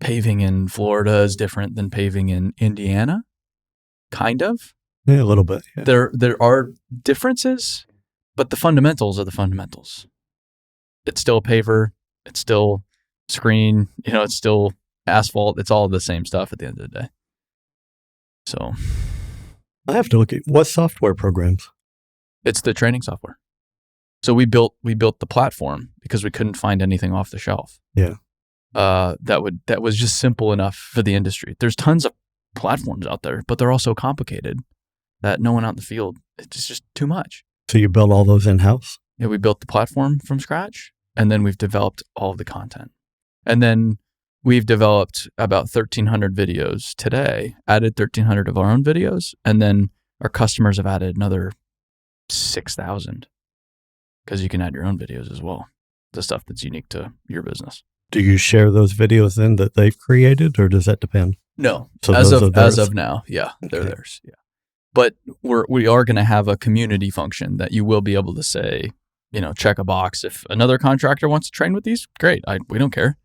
paving in Florida is different than paving in Indiana, kind of. Yeah, a little bit. Yeah. There are differences, but the fundamentals are the fundamentals. It's still a paver. It's still screen. It's still asphalt. It's all the same stuff at the end of the day. So I have to look at what software programs. It's the training software. So we built the platform because we couldn't find anything off the shelf. Yeah. That was just simple enough for the industry. There's tons of platforms out there, but they're all so complicated that no one out in the field, it's just too much. So you built all those in-house? Yeah, we built the platform from scratch, and then we've developed all of the content. And then we've developed about 1,300 videos today, added 1,300 of our own videos, and then our customers have added another 6,000 because you can add your own videos as well, the stuff that's unique to your business. Do you share those videos then that they've created, or does that depend? No, so as of now, yeah, they're theirs. Yeah, but we are going to have a community function that you will be able to say, check a box if another contractor wants to train with these. Great, we don't care,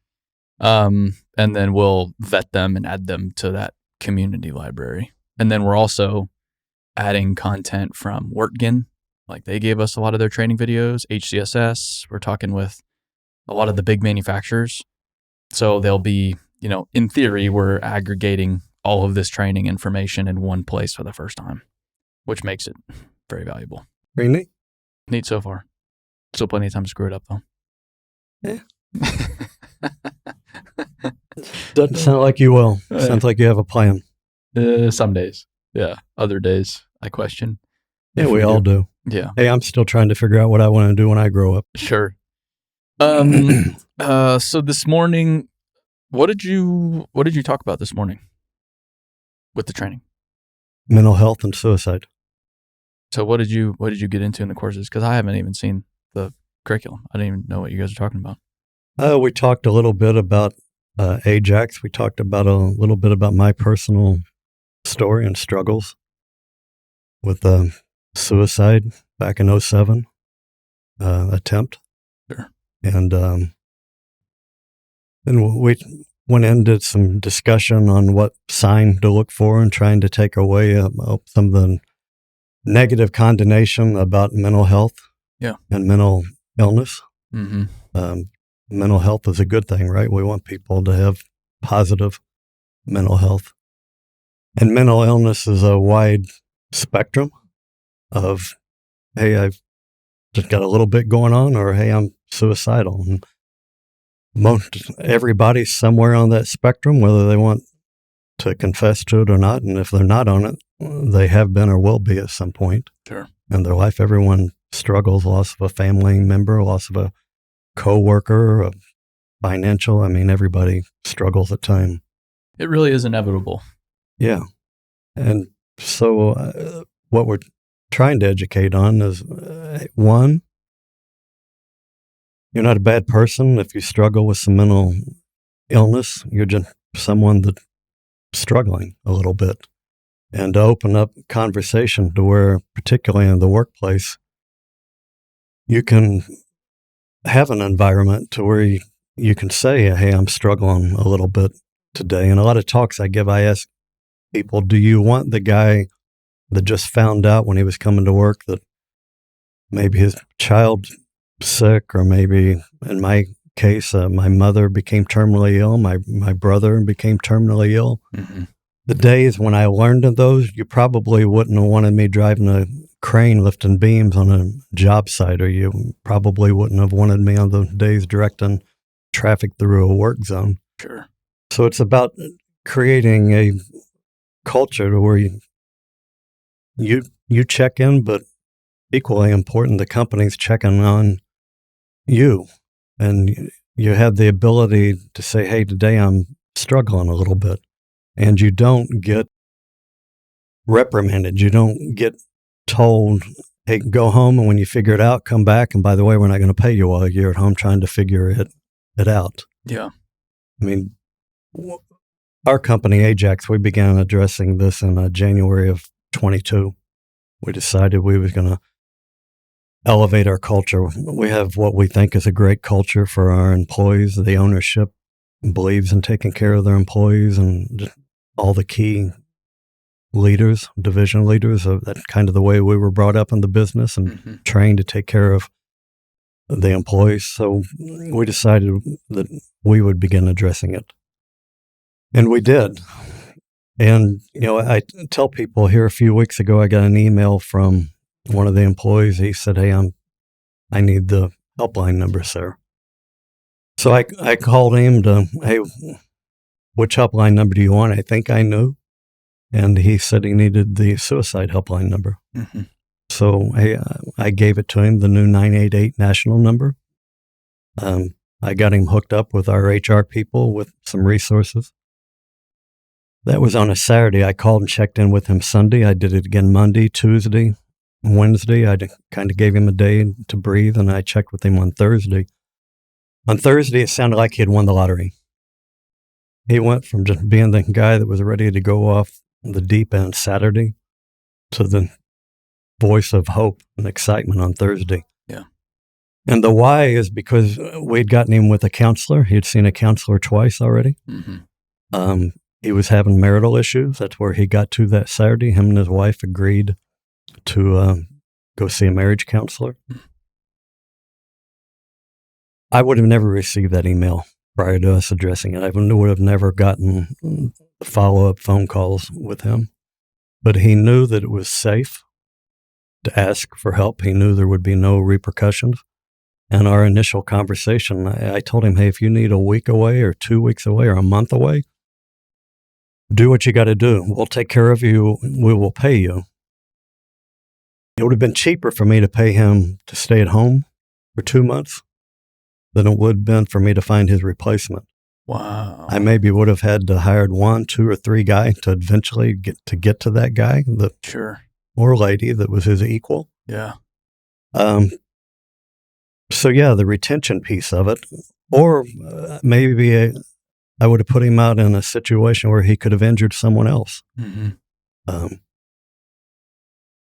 and then we'll vet them and add them to that community library. And then we're also adding content from Wertgen, like they gave us a lot of their training videos. HCSS, we're talking with a lot of the big manufacturers. So they'll be, in theory, we're aggregating all of this training information in one place for the first time, which makes it very valuable. Very neat. Neat so far. Still plenty of time to screw it up, though. Yeah. Doesn't sound like you will. Sounds like you have a plan. Some days. Yeah. Other days, I question. Yeah, we all do. Yeah. Hey, I'm still trying to figure out what I want to do when I grow up. Sure. So this morning, what did you talk about this morning with the training? Mental health and suicide. So what did you get into in the courses? Because I haven't even seen the curriculum. I didn't even know what you guys are talking about. We talked a little bit about Ajax. We talked about a little bit about my personal story and struggles with suicide back in 2007 attempt. Sure. And we went in, did some discussion on what sign to look for and trying to take away some of the negative condemnation about mental health and mental illness. Mm-hmm. Mental health is a good thing, right? We want people to have positive mental health. And mental illness is a wide spectrum of, hey, I've just got a little bit going on, or hey, I'm suicidal. And everybody's somewhere on that spectrum, whether they want to confess to it or not. And if they're not on it, they have been or will be at some point in their life. Everyone struggles, loss of a family member, loss of a coworker, a financial. I mean, everybody struggles at times. It really is inevitable. Yeah. And so what we're trying to educate on is, one, you're not a bad person if you struggle with some mental illness. You're just someone that's struggling a little bit. And to open up conversation to where, particularly in the workplace, you can have an environment to where you can say, hey, I'm struggling a little bit today. And a lot of talks I give, I ask people, do you want the guy that just found out when he was coming to work that maybe his child's sick, or maybe in my case, my mother became terminally ill, my brother became terminally ill. Mm-hmm. The days when I learned of those, you probably wouldn't have wanted me driving a crane lifting beams on a job site, or you probably wouldn't have wanted me on the days directing traffic through a work zone. Sure. So it's about creating a culture to where you check in, but equally important, the company's checking on you. And you have the ability to say, hey, today I'm struggling a little bit. And you don't get reprimanded. You don't get told, hey, go home, and when you figure it out, come back. And by the way, we're not going to pay you while you're at home trying to figure it out. Yeah. I mean, our company, Ajax, we began addressing this in January of 22. We decided we were going to elevate our culture. We have what we think is a great culture for our employees, the ownership believes in taking care of their employees and just all the key leaders, division leaders. That's kind of the way we were brought up in the business and trained to take care of the employees. So we decided that we would begin addressing it. And we did. And, I tell people here a few weeks ago, I got an email from one of the employees. He said, "Hey, I need the helpline number, sir." So I called him "Hey, which helpline number do you want?" I think I knew. And he said he needed the suicide helpline number. So I gave it to him, the new 988 national number. I got him hooked up with our HR people with some resources. That was on a Saturday. I called and checked in with him Sunday. I did it again Monday, Tuesday, Wednesday. I kind of gave him a day to breathe, and I checked with him on Thursday. On Thursday, it sounded like he had won the lottery. He went from just being the guy that was ready to go off the deep end Saturday to the voice of hope and excitement on Thursday. Yeah. And the why is because we'd gotten him with a counselor. He'd seen a counselor twice already. He was having marital issues. That's where he got to that Saturday. Him and his wife agreed to go see a marriage counselor. I would have never received that email prior to us addressing it. I would have never gotten follow-up phone calls with him. But he knew that it was safe to ask for help. He knew there would be no repercussions. And our initial conversation, I told him, "Hey, if you need a week away or 2 weeks away or a month away, do what you got to do. We'll take care of you. We will pay you." It would have been cheaper for me to pay him to stay at home for 2 months than it would have been for me to find his replacement. Wow. I maybe would have had to hire 1, 2, or 3 guys to eventually get to that guy, Sure. or lady that was his equal. Yeah. So yeah, the retention piece of it, or maybe I would have put him out in a situation where he could have injured someone else.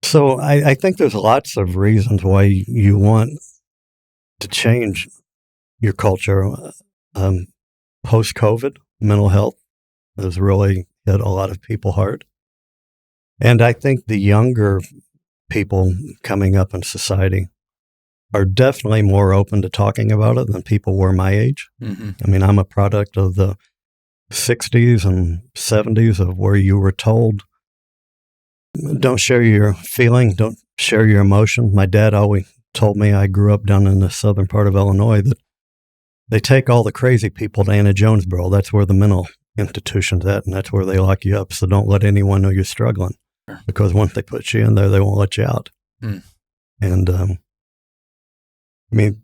So I think there's lots of reasons why you want to change your culture. Post-COVID, mental health has really hit a lot of people hard. And I think the younger people coming up in society are definitely more open to talking about it than people were my age. I mean, I'm a product of the 60s and 70s of where you were told, don't share your feeling, don't share your emotion. My dad always told me, I grew up down in the southern part of Illinois, that they take all the crazy people to Anna Jonesboro. That's where the mental institution's at, and that's where they lock you up. So don't let anyone know you're struggling, because once they put you in there, they won't let you out. And I mean,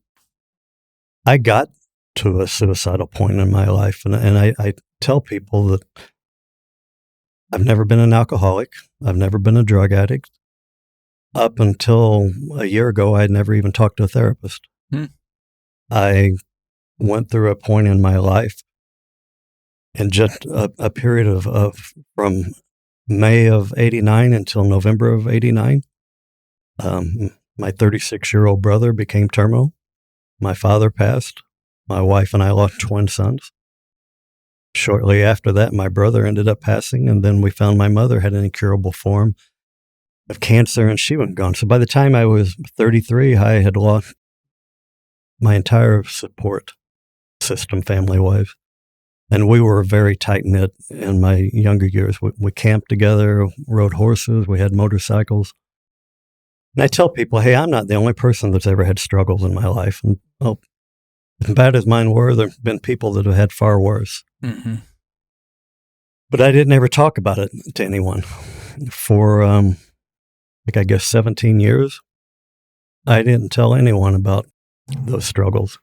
I got to a suicidal point in my life, and I tell people that I've never been an alcoholic. I've never been a drug addict. Up until a year ago, I had never even talked to a therapist. I went through a point in my life, in just a period of from May of 89 until November of 89. My 36-year-old brother became terminal. My father passed. My wife and I lost twin sons. Shortly after that, my brother ended up passing, and then we found my mother had an incurable form of cancer, and she went gone. So by the time I was 33, I had lost my entire support system, family-wise. And we were very tight-knit in my younger years. We camped together, rode horses, we had motorcycles. And I tell people, hey, I'm not the only person that's ever had struggles in my life. And as bad as mine were, there have been people that have had far worse. But I didn't ever talk about it to anyone. For, I guess 17 years, I didn't tell anyone about those struggles.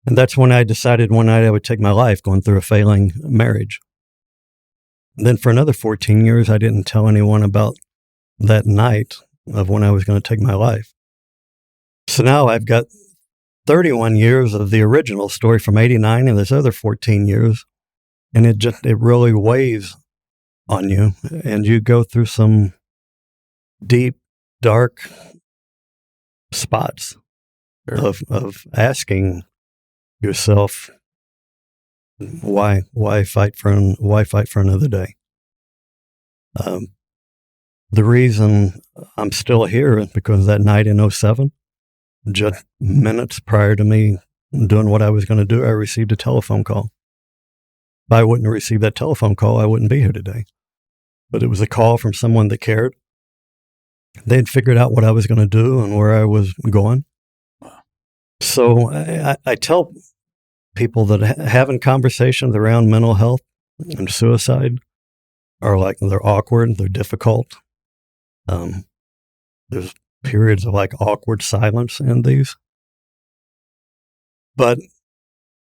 And that's when I decided one night I would take my life, going through a failing marriage. And then for another 14 years, I didn't tell anyone about that night of when I was going to take my life. So now I've got 31 years of the original story from 89 and this other 14 years. And it really weighs on you. And you go through some deep, dark spots of asking yourself, Why fight for another day? The reason I'm still here is because that night in '07, just minutes prior to me doing what I was going to do, I received a telephone call. If I wouldn't have received that telephone call, I wouldn't be here today. But it was a call from someone that cared. They'd figured out what I was going to do and where I was going. So I tell people that having conversations around mental health and suicide are like, they're awkward, they're difficult. There's periods of like awkward silence in these. But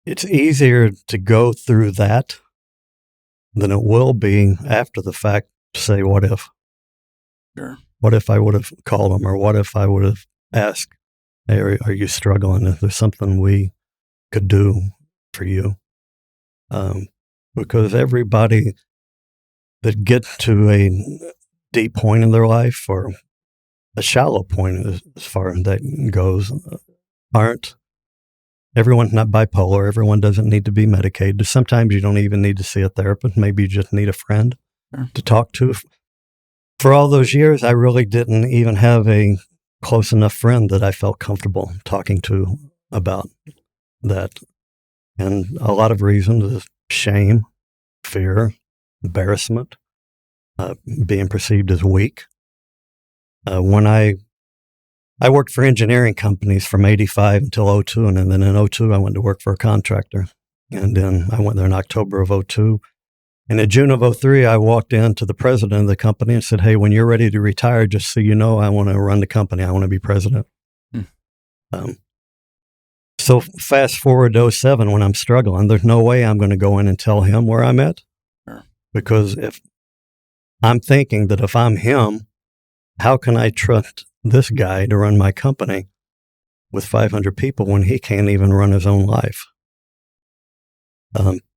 it's easier to go through that than it will be after the fact to say, what if? Sure. What if I would have called them, or what if I would have asked, hey, are you struggling? Is there something we could do for you? Because everybody that gets to a deep point in their life, or a shallow point as far as that goes, everyone's not bipolar. Everyone doesn't need to be medicated. Sometimes you don't even need to see a therapist. Maybe you just need a friend to talk to. For all those years, I really didn't even have a close enough friend that I felt comfortable talking to about that. And a lot of reasons is shame, fear, embarrassment, being perceived as weak. When I worked for engineering companies from '85 until '02, and then in '02 I went to work for a contractor. And then I went there in October of '02. And in June of '03, I walked in to the president of the company and said, hey, when you're ready to retire, just so you know, I want to run the company. I want to be president. So fast forward to '07 when I'm struggling, there's no way I'm going to go in and tell him where I'm at. Because if I'm thinking that if I'm him, how can I trust this guy to run my company with 500 people when he can't even run his own life?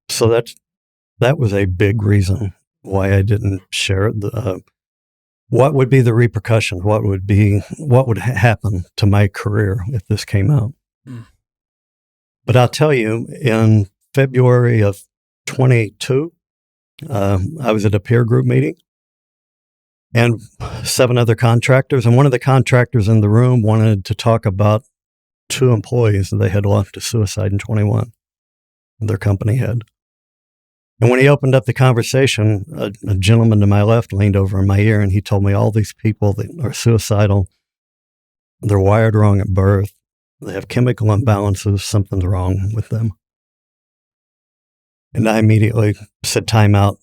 So that was a big reason why I didn't share it. What would be the repercussions? What would happen to my career if this came out? But I'll tell you, in February of 22, I was at a peer group meeting, and 7 other contractors. And one of the contractors in the room wanted to talk about 2 employees that they had lost to suicide in 21. Their company had. And when he opened up the conversation, a gentleman to my left leaned over in my ear and he told me all these people that are suicidal, they're wired wrong at birth, they have chemical imbalances, something's wrong with them. And I immediately said, time out.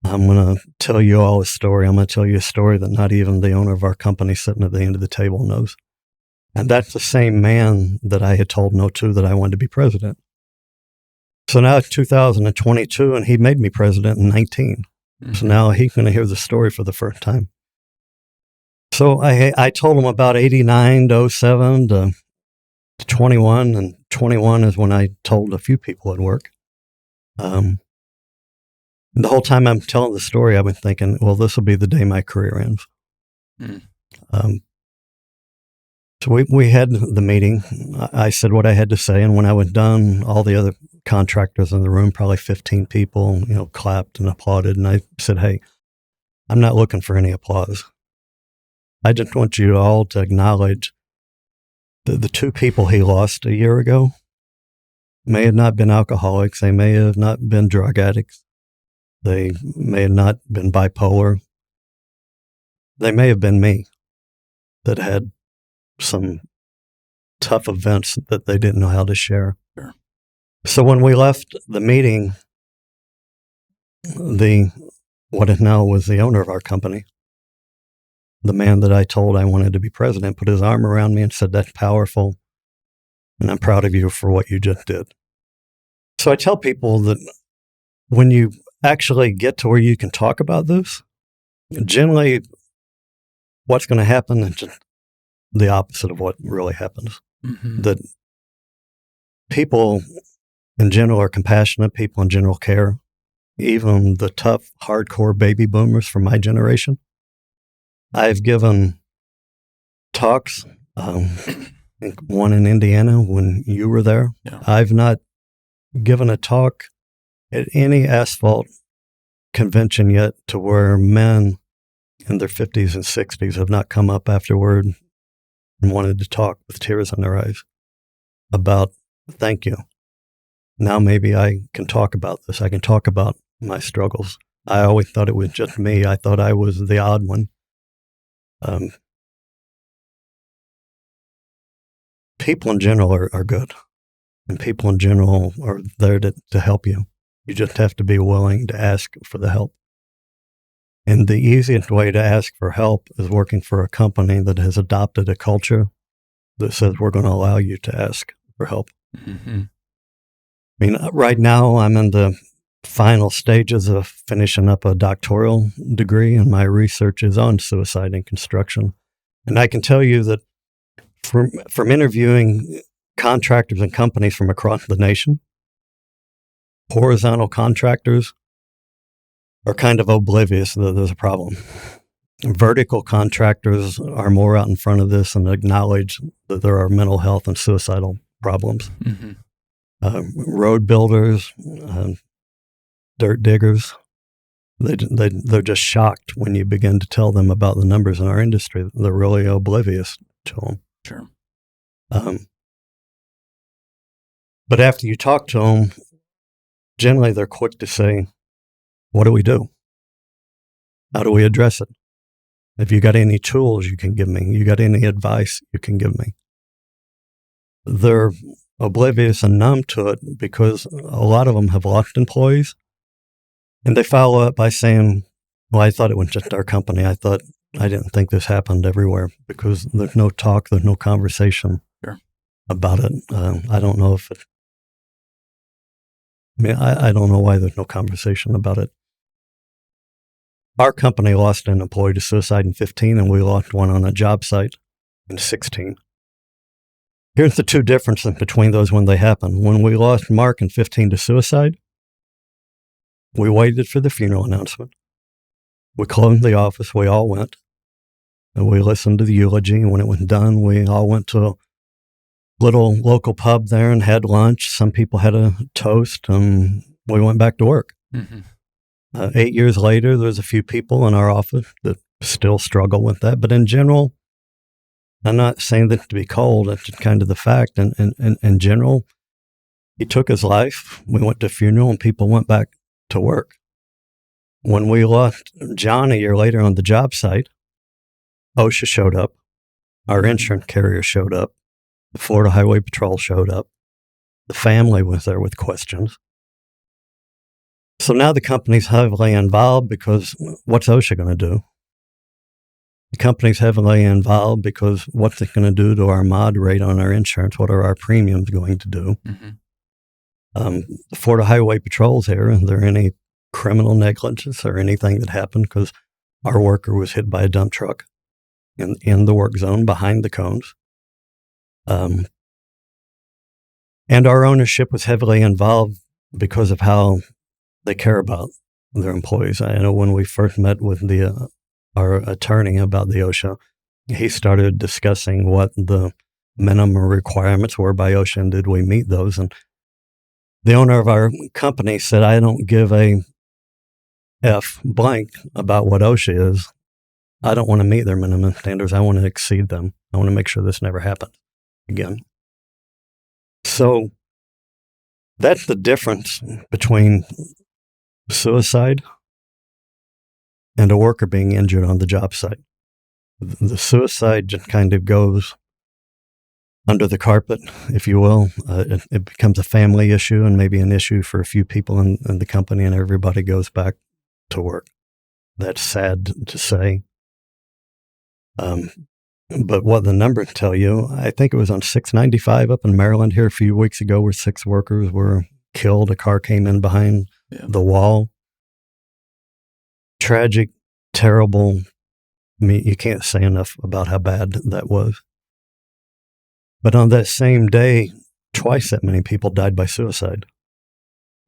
I'm going to tell you all a story. I'm going to tell you a story that not even the owner of our company sitting at the end of the table knows. And that's the same man that I had told no to that I wanted to be president. So now it's 2022, and he made me president in 19. So now he's going to hear the story for the first time. So I told him about 89 to '07 to 21, and 21 is when I told a few people at work. And the whole time I'm telling the story, I've been thinking, well, this will be the day my career ends. So we had the meeting. I said what I had to say, and when I was done, all the other contractors in the room, probably 15 people, clapped and applauded. And I said, hey, I'm not looking for any applause. I just want you all to acknowledge that the 2 people he lost a year ago may have not been alcoholics. They may have not been drug addicts. They may have not been bipolar. They may have been me that had some tough events that they didn't know how to share. Sure. So when we left the meeting, what it now was the owner of our company, the man that I told I wanted to be president, put his arm around me and said, that's powerful, and I'm proud of you for what you just did. So I tell people that when you actually get to where you can talk about this, generally what's going to happen is just the opposite of what really happens. That people in general are compassionate, people in general care. Even the tough, hardcore baby boomers from my generation. I've given talks, I think one in Indiana when you were there. Yeah. I've not given a talk at any asphalt convention yet to where men in their 50s and 60s have not come up afterward and wanted to talk with tears in their eyes about, thank you. Now maybe I can talk about this. I can talk about my struggles. I always thought it was just me. I thought I was the odd one. People in general are good, and people in general are there to help you. You just have to be willing to ask for the help. And the easiest way to ask for help is working for a company that has adopted a culture that says we're going to allow you to ask for help. Mm-hmm. I mean, right now I'm in the final stages of finishing up a doctoral degree, and my research is on suicide in construction. And I can tell you that from interviewing contractors and companies from across the nation, horizontal contractors are kind of oblivious that there's a problem. Vertical contractors are more out in front of this and acknowledge that there are mental health and suicidal problems. Mm-hmm. Road builders, dirt diggers, they're just shocked when you begin to tell them about the numbers in our industry. They're really oblivious to them. Sure. But after you talk to them, generally they're quick to say, what do we do? How do we address it? If you got any tools you can give me, you got any advice you can give me. They're oblivious and numb to it because a lot of them have lost employees. And they follow up by saying, well, I thought it was just our company. I didn't think this happened everywhere, because there's no talk, there's no conversation about it. I don't know if I don't know why there's no conversation about it. Our company lost an employee to suicide in 2015, and we lost one on a job site in 2016. Here's the two differences between those when they happened. When we lost Mark in 2015 to suicide, we waited for the funeral announcement. We closed the office. We all went. And we listened to the eulogy. And when it was done, we all went to a little local pub there and had lunch. Some people had a toast, and we went back to work. Mm-hmm. 8 years later, there's a few people in our office that still struggle with that. But in general, I'm not saying that to be cold. That's just kind of the fact. And in general, he took his life. We went to a funeral, and people went back to work. When we lost John a year later on the job site, OSHA showed up. Our insurance carrier showed up. The Florida Highway Patrol showed up. The family was there with questions. So now the company's heavily involved because what's OSHA going to do? The company's heavily involved because what's it going to do to our mod rate on our insurance? What are our premiums going to do? Mm-hmm. The Florida Highway Patrol's here. Is there any criminal negligence or anything that happened because our worker was hit by a dump truck in the work zone behind the cones? And our ownership was heavily involved because of how they care about their employees. I know when we first met with our attorney about the OSHA, he started discussing what the minimum requirements were by OSHA and did we meet those. And the owner of our company said, I don't give a F blank about what OSHA is. I don't want to meet their minimum standards. I want to exceed them. I want to make sure this never happens again. So that's the difference between suicide and a worker being injured on the job site. The suicide just kind of goes under the carpet, if you will. It becomes a family issue and maybe an issue for a few people in the company, and everybody goes back to work. That's sad to say. But what the numbers tell you, I think it was on 695 up in Maryland here a few weeks ago where 6 workers were killed. A car came in behind the wall. Tragic, terrible. I mean, you can't say enough about how bad that was. But on that same day, twice that many people died by suicide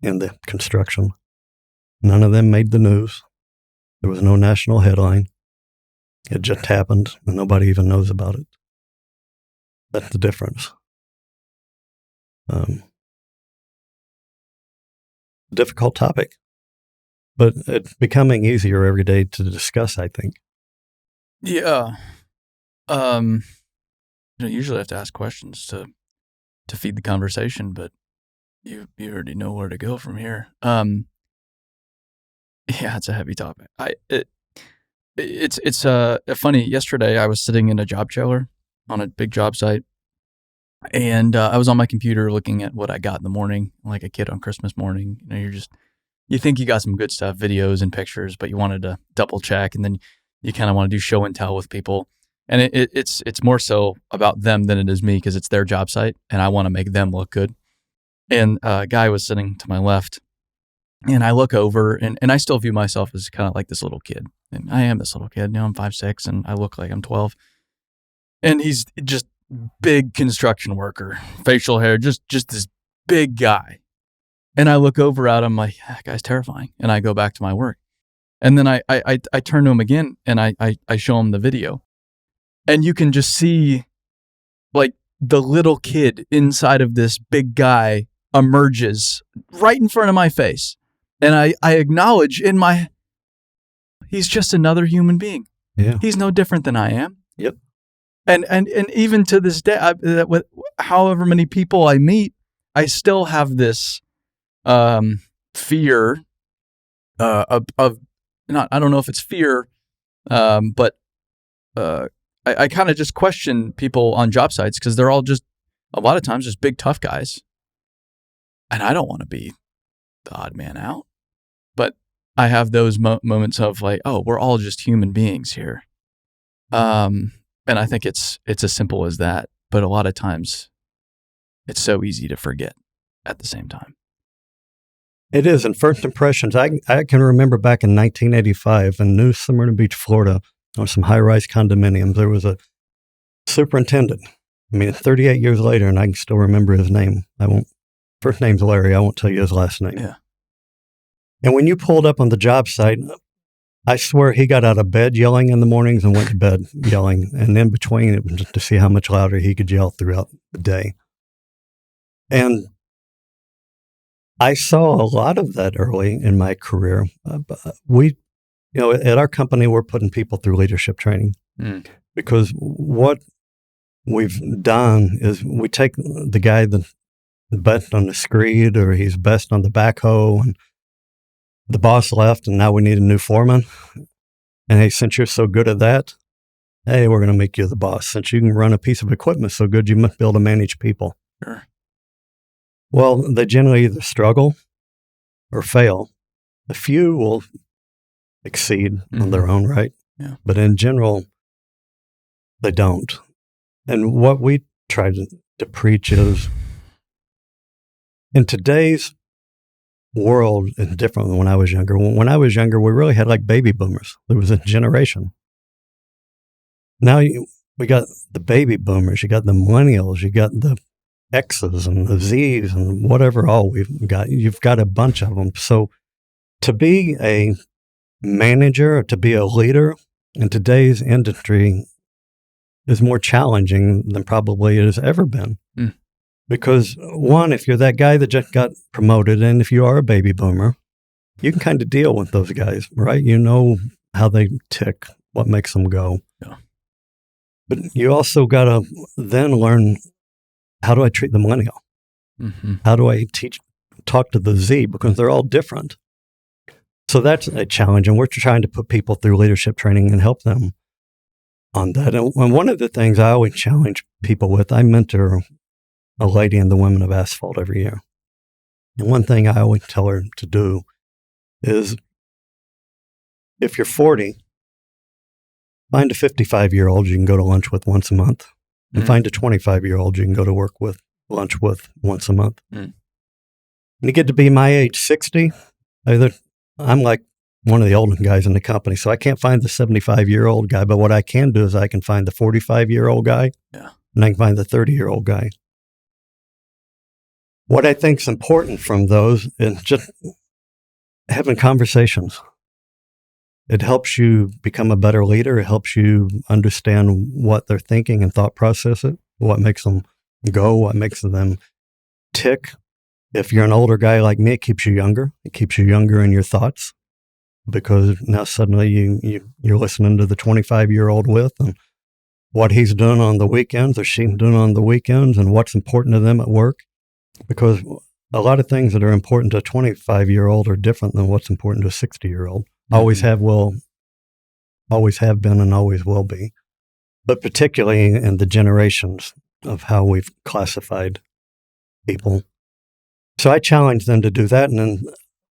in the construction. None of them made the news. There was no national headline. It just happened, and nobody even knows about it. That's the difference. difficult topic. But it's becoming easier every day to discuss, I think. Yeah. You usually have to ask questions to feed the conversation, but you already know where to go from here. Yeah, it's a heavy topic. It's funny. Yesterday, I was sitting in a job trailer on a big job site, and I was on my computer looking at what I got in the morning, like a kid on Christmas morning. You think you got some good stuff, videos and pictures, but you wanted to double check, and then you kind of want to do show and tell with people. And it's more so about them than it is me, because it's their job site, and I want to make them look good. And a guy was sitting to my left, and I look over, and I still view myself as kind of like this little kid. And I am this little kid. I'm 5'6", and I look like I'm 12. And he's just big construction worker, facial hair, just this big guy. And I look over at him like, that guy's terrifying. And I go back to my work. And then I turn to him again, and I show him the video. And you can just see like the little kid inside of this big guy emerges right in front of my face. And I acknowledge he's just another human being. Yeah. He's no different than I am. Yep. And even to this day, with however many people I meet, I still have this fear of not, I don't know if it's fear, but I kind of just question people on job sites, because they're all just, a lot of times, just big tough guys. And I don't want to be the odd man out. But I have those moments of like, oh, we're all just human beings here. And I think it's as simple as that. But a lot of times it's so easy to forget at the same time. It is. And first impressions, I can remember back in 1985 in New Smyrna Beach, Florida, on some high-rise condominiums, there was a superintendent. 38 years later, and I can still remember his name. First name's Larry. I won't tell you his last name. Yeah. And when you pulled up on the job site, I swear he got out of bed yelling in the mornings and went to bed yelling. And in between, it was just to see how much louder he could yell throughout the day. And I saw a lot of that early in my career. At our company, we're putting people through leadership training because what we've done is we take the guy that's best on the screed, or he's best on the backhoe, and the boss left, and now we need a new foreman. And hey, since you're so good at that, hey, we're going to make you the boss. Since you can run a piece of equipment so good, you must be able to manage people. Sure. Well, they generally either struggle or fail. A few will exceed on their own right. Yeah. But in general, they don't. And what we try to preach is, in today's world is different than when I was younger. When I was younger, we really had like baby boomers. There was a generation. Now we got the baby boomers, you got the millennials, you got the X's and the Z's and whatever all we've got. You've got a bunch of them. So to be a manager, or to be a leader in today's industry is more challenging than probably it has ever been. Because one, if you're that guy that just got promoted, and if you are a baby boomer, you can kind of deal with those guys, right? You know how they tick, what makes them go. Yeah. But you also got to then learn, how do I treat the millennial? How do I talk to the Z? Because they're all different. So that's a challenge, and we're trying to put people through leadership training and help them on that. And one of the things I always challenge people with, I mentor a lady in the Women of Asphalt every year. And one thing I always tell her to do is, if you're 40, find a 55-year-old you can go to lunch with once a month, and find a 25-year-old you can go to work with, lunch with once a month. When you get to be my age, 60, I'm like one of the older guys in the company, so I can't find the 75-year-old guy, but what I can do is I can find the 45-year-old guy, and I can find the 30-year-old guy. What I think is important from those is just having conversations. It helps you become a better leader. It helps you understand what they're thinking and thought process it, what makes them go, what makes them tick. If you're an older guy like me, it keeps you younger. It keeps you younger in your thoughts, because now suddenly you're listening to the 25-year-old with and what he's doing on the weekends or she's doing on the weekends and what's important to them at work. Because a lot of things that are important to a 25-year-old are different than what's important to a 60-year-old. Always have been and always will be. But particularly in the generations of how we've classified people. So I challenge them to do that. And then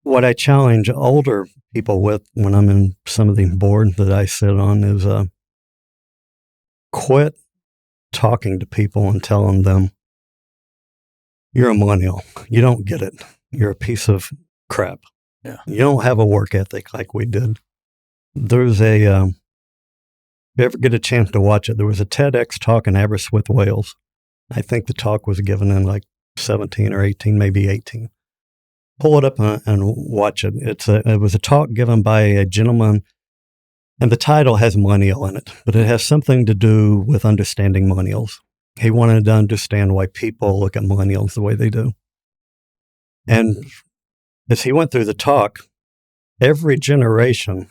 what I challenge older people with when I'm in some of the boards that I sit on is quit talking to people and telling them, you're a millennial. You don't get it. You're a piece of crap. Yeah. You don't have a work ethic like we did. There's a, if you ever get a chance to watch it, there was a TEDx talk in Aberystwyth, Wales. I think the talk was given in like 17 or 18, maybe 18. Pull it up and watch it. It was a talk given by a gentleman, and the title has millennial in it, but it has something to do with understanding millennials. He wanted to understand why people look at millennials the way they do. And as he went through the talk, every generation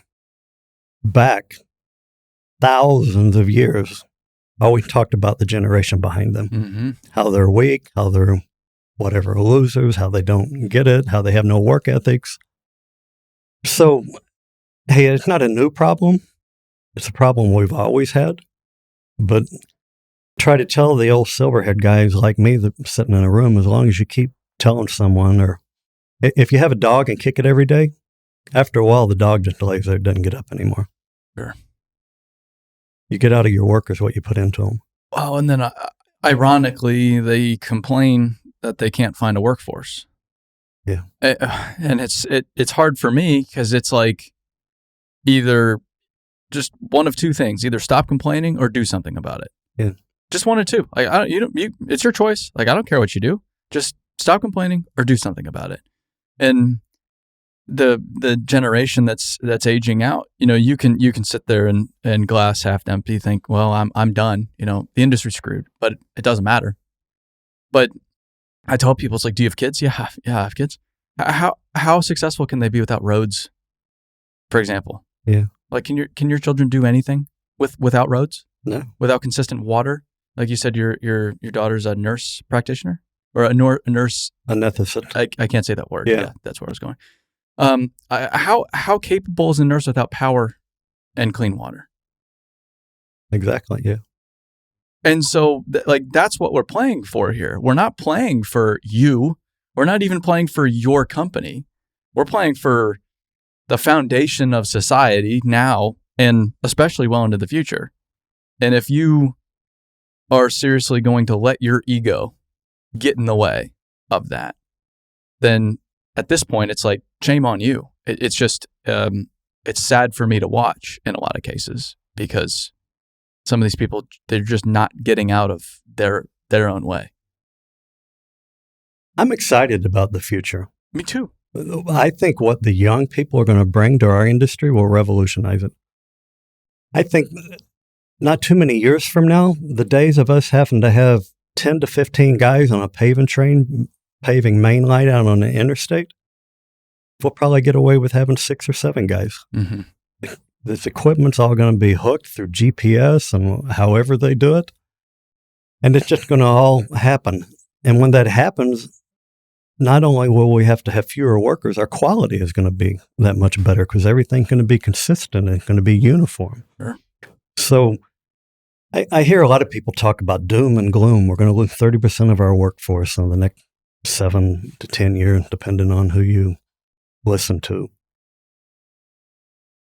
back thousands of years always talked about the generation behind them, how they're weak, how they're whatever, losers, how they don't get it, how they have no work ethics. So, hey, it's not a new problem. It's a problem we've always had. But try to tell the old silverhead guys like me that sitting in a room, as long as you keep telling someone, or if you have a dog and kick it every day, after a while, the dog just lays there, doesn't get up anymore. Sure. You get out of your workers what you put into them. Well, and then ironically, they complain that they can't find a workforce. Yeah. And it's hard for me because it's like either just one of two things: either stop complaining or do something about it. Yeah. Just one or two. Like it's your choice. Like, I don't care what you do. Just stop complaining or do something about it. And the generation that's aging out, you can sit there and glass half empty, think, well, I'm done. The industry's screwed, but it doesn't matter. But I tell people, it's like, do you have kids? Yeah, I have kids. How successful can they be without roads, for example? Yeah. Like, can your children do anything without roads? No. Without consistent water? Like you said, your daughter's a nurse practitioner or a nurse anesthetist. I can't say that word. Yeah, that's where I was going. How capable is a nurse without power and clean water? Exactly. Yeah. And so, that's what we're playing for here. We're not playing for you. We're not even playing for your company. We're playing for the foundation of society now, and especially well into the future. And if you are seriously going to let your ego get in the way of that, then at this point, it's like, shame on you. It's just, it's sad for me to watch in a lot of cases, because some of these people, they're just not getting out of their own way. I'm excited about the future. Me too. I think what the young people are going to bring to our industry will revolutionize it. I think not too many years from now, the days of us having to have 10 to 15 guys on a paving main line out on the interstate, we'll probably get away with having 6 or 7 guys. Mm-hmm. This equipment's all going to be hooked through GPS and however they do it. And it's just going to all happen. And when that happens, not only will we have to have fewer workers, our quality is going to be that much better, because everything's going to be consistent and going to be uniform. Sure. So I hear a lot of people talk about doom and gloom. We're going to lose 30% of our workforce in the next 7 to 10 years, depending on who you listen to.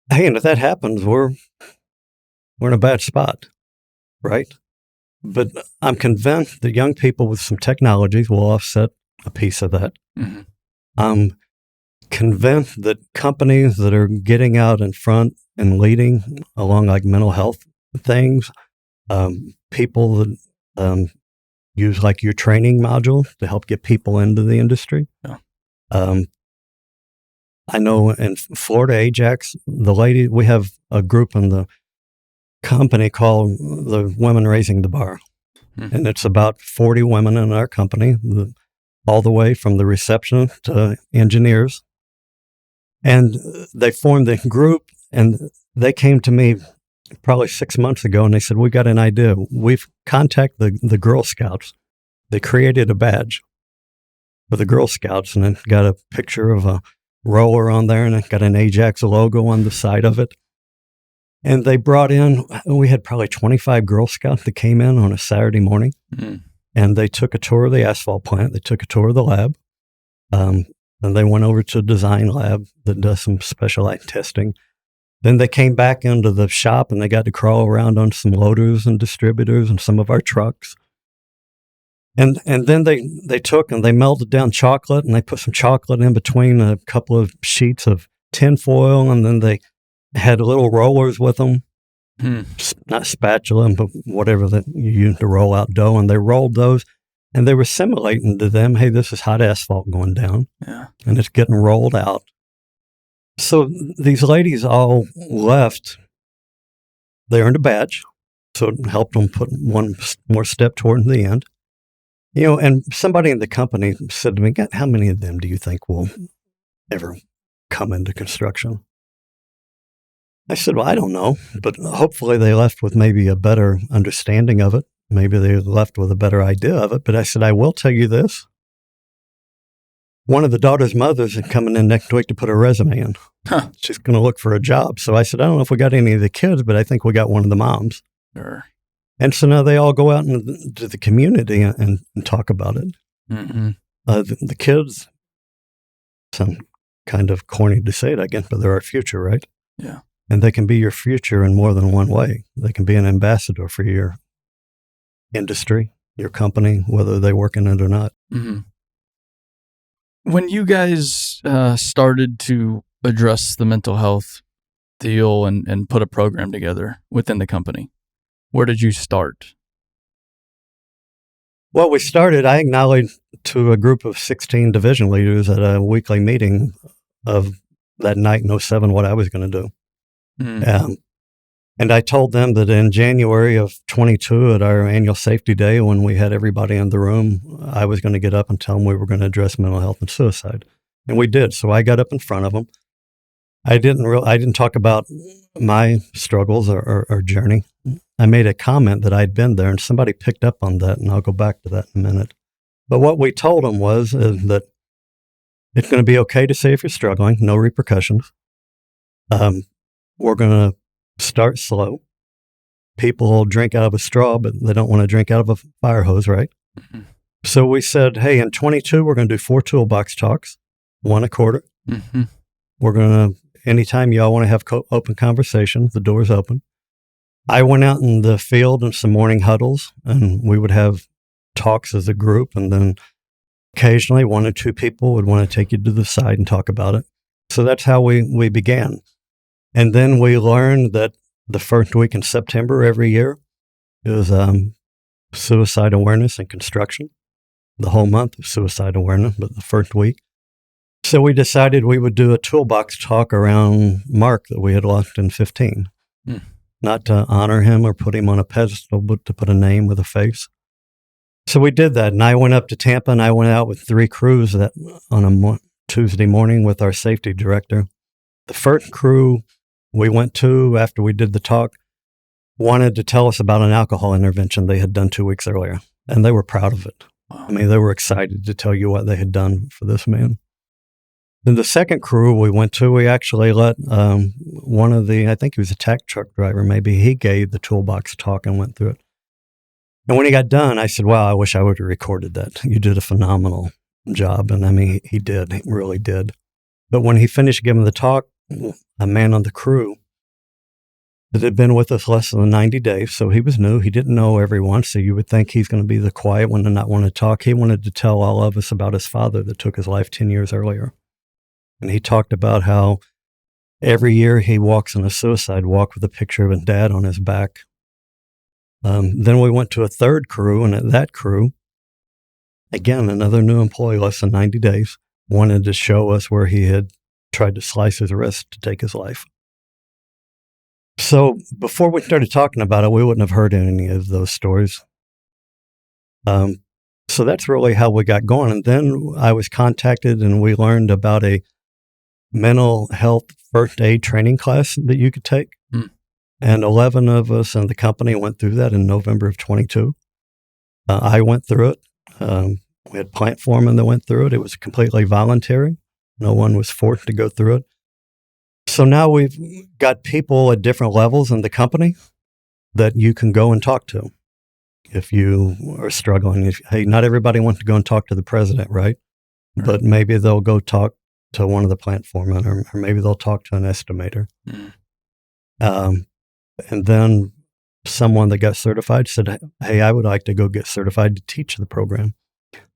Hey, and if that happens, we're in a bad spot, right? But I'm convinced that young people with some technologies will offset a piece of that. Mm-hmm. I'm convinced that companies that are getting out in front and leading along like mental health things, people that use like your training module to help get people into the industry. Yeah. I know in Florida, Ajax, we have a group in the company called the Women Raising the Bar. Mm-hmm. And it's about 40 women in our company. all the way from the reception to engineers. And they formed the group, and they came to me probably 6 months ago, and they said, we got an idea. We've contacted the Girl Scouts. They created a badge for the Girl Scouts, and it got a picture of a roller on there, and it got an Ajax logo on the side of it. And they brought in, we had probably 25 Girl Scouts that came in on a Saturday morning, and they took a tour of the asphalt plant. They took a tour of the lab, and they went over to a design lab that does some specialized testing. Then they came back into the shop, and they got to crawl around on some loaders and distributors and some of our trucks. And then they took and they melted down chocolate, and they put some chocolate in between a couple of sheets of tin foil, and then they had little rollers with them, not spatula, but whatever that you use to roll out dough, and they rolled those, and they were simulating to them, hey, this is hot asphalt going down, and it's getting rolled out. So these ladies all left. They earned a badge, so it helped them put one more step toward the end. And somebody in the company said to me, how many of them do you think will ever come into construction? I said, well, I don't know, but hopefully they left with maybe a better understanding of it. Maybe they left with a better idea of it. But I said, I will tell you this. One of the daughter's mothers is coming in next week to put her resume in. She's going to look for a job. So I said, I don't know if we got any of the kids, but I think we got one of the moms. Sure. And so now they all go out into the community and talk about it. The kids, some kind of corny to say it again, but they're our future, right? Yeah. And they can be your future in more than one way. They can be an ambassador for your industry, your company, whether they work in it or not. When you guys started to address the mental health deal and put a program together within the company, where did you start? Well, I acknowledged to a group of 16 division leaders at a weekly meeting of that night in 2007 what I was going to do. And I told them that in January of 22 at our annual safety day, when we had everybody in the room, I was going to get up and tell them we were going to address mental health and suicide. And we did. So I got up in front of them. I didn't talk about my struggles or journey. I made a comment that I'd been there, and somebody picked up on that, and I'll go back to that in a minute. But what we told them was that it's going to be okay to say if you're struggling, no repercussions. We're going to start slow. People will drink out of a straw, but they don't want to drink out of a fire hose, right? So we said, hey, in 22, we're going to do 4 toolbox talks, 1 a quarter. We're going to, anytime y'all want to have open conversations, the door's open. I went out in the field in some morning huddles, and we would have talks as a group, and then occasionally 1 or 2 people would want to take you to the side and talk about it. So that's how we began. And then we learned that the first week in September every year is suicide awareness in construction. The whole month of suicide awareness, but the first week. So we decided we would do a toolbox talk around Mark that we had lost in 15. Not to honor him or put him on a pedestal, but to put a name with a face. So we did that, and I went up to Tampa, and I went out with 3 crews on a Tuesday morning with our safety director. The first crew we went to after we did the talk wanted to tell us about an alcohol intervention they had done 2 weeks earlier, and they were proud of it. I mean, they were excited to tell you what they had done for this man. Then the second crew we went to, we actually let one of I think he was a tack truck driver, maybe, he gave the toolbox talk and went through it. And when he got done, I said, wow, I wish I would have recorded that. You did a phenomenal job. And I mean, he did. He really did. But when he finished giving the talk, a man on the crew that had been with us less than 90 days, so he was new. He didn't know everyone, so you would think he's going to be the quiet one and not want to talk. He wanted to tell all of us about his father that took his life 10 years earlier. And he talked about how every year he walks in a suicide walk with a picture of his dad on his back. Then we went to a third crew, and at that crew, again, another new employee, less than 90 days, wanted to show us where he had tried to slice his wrist to take his life. So before we started talking about it, we wouldn't have heard any of those stories. So that's really how we got going. And then I was contacted and we learned about a mental health first aid training class that you could take. And 11 of us in the company went through that in November of 22. I went through it. We had plant foremen that went through it. It was completely voluntary. No one was forced to go through it. So now we've got people at different levels in the company that you can go and talk to if you are struggling. Hey, not everybody wants to go and talk to the president, right? But maybe they'll go talk to one of the plant foremen, or maybe they'll talk to an estimator. And then someone that got certified said, hey, I would like to go get certified to teach the program.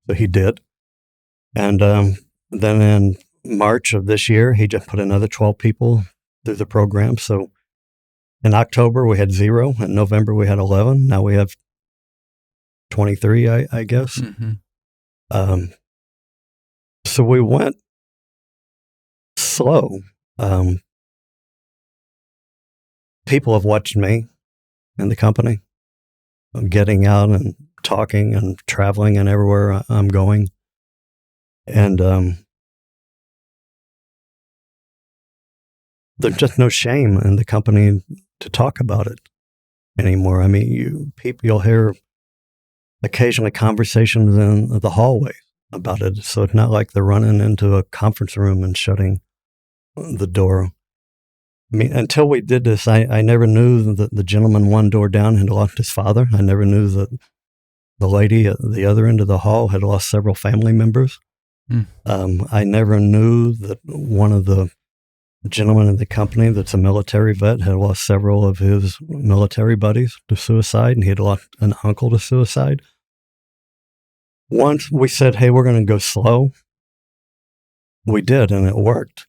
So he did. And then in March of this year, he just put another 12 people through the program. So in October, we had 0. In November, we had 11. Now we have 23, I guess. So we went slow. People have watched me in the company. I'm getting out and talking and traveling and everywhere I'm going. And there's just no shame in the company to talk about it anymore. I mean, you'll hear occasionally conversations in the hallway about it. So it's not like they're running into a conference room and shutting the door. I mean, until we did this, I never knew that the gentleman one door down had lost his father. I never knew that the lady at the other end of the hall had lost several family members. I never knew that one of the gentlemen in the company that's a military vet had lost several of his military buddies to suicide, and he had lost an uncle to suicide. Once we said, hey, we're going to go slow, we did, and it worked.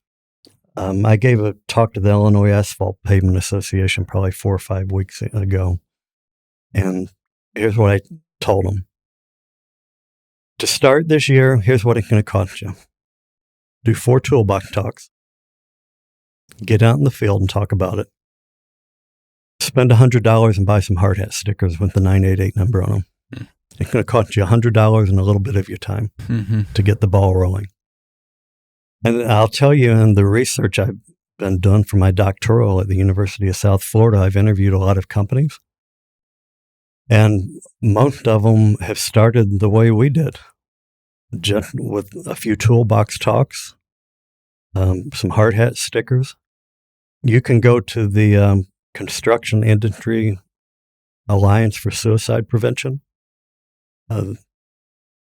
I gave a talk to the Illinois Asphalt Paving Association probably 4 or 5 weeks ago, and here's what I told them. To start this year, here's what it's going to cost you. Do 4 toolbox talks. Get out in the field and talk about it. Spend $100 and buy some hard hat stickers with the 988 number on them. It's going to cost you $100 and a little bit of your time to get the ball rolling. And I'll tell you, in the research I've been doing for my doctoral at the University of South Florida, I've interviewed a lot of companies. And most of them have started the way we did, just with a few toolbox talks, some hard hat stickers. You can go to the Construction Industry Alliance for Suicide Prevention.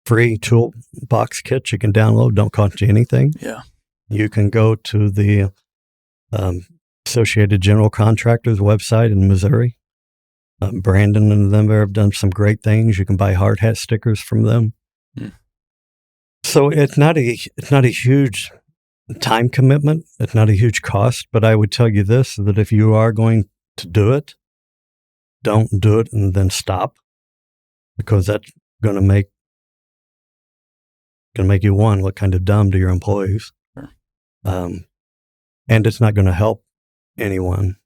Free toolbox kits you can download, don't cost you anything. Yeah. You can go to the Associated General Contractors website in Missouri. Brandon and them have done some great things. You can buy hard hat stickers from them. So it's not a huge time commitment. It's not a huge cost, but I would tell you this, that if you are going to do it, don't do it and then stop, because that's going to make you, one, look kind of dumb to your employees. Sure. And it's not going to help anyone.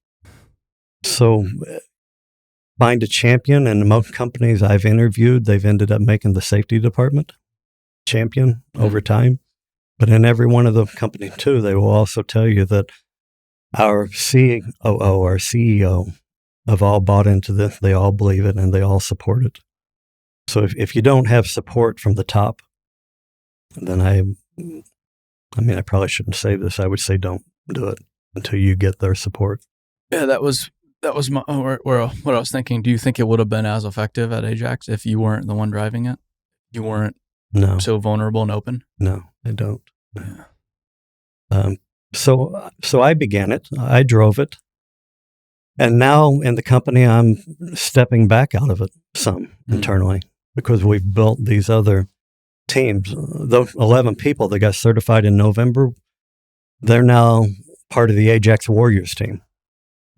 So find a champion, and most companies I've interviewed, they've ended up making the safety department champion over time. But in every one of the companies too, they will also tell you that our COO, our CEO have all bought into this. They all believe it and they all support it. So if you don't have support from the top, then I probably shouldn't say this. I would say don't do it until you get their support. Yeah, that was my what I was thinking. Do you think it would have been as effective at Ajax if you weren't the one driving it? You weren't so vulnerable and open? No, I don't. Yeah. So I began it. I drove it. And now in the company, I'm stepping back out of it some internally, because we've built these other teams. Those 11 people that got certified in November, they're now part of the Ajax Warriors team.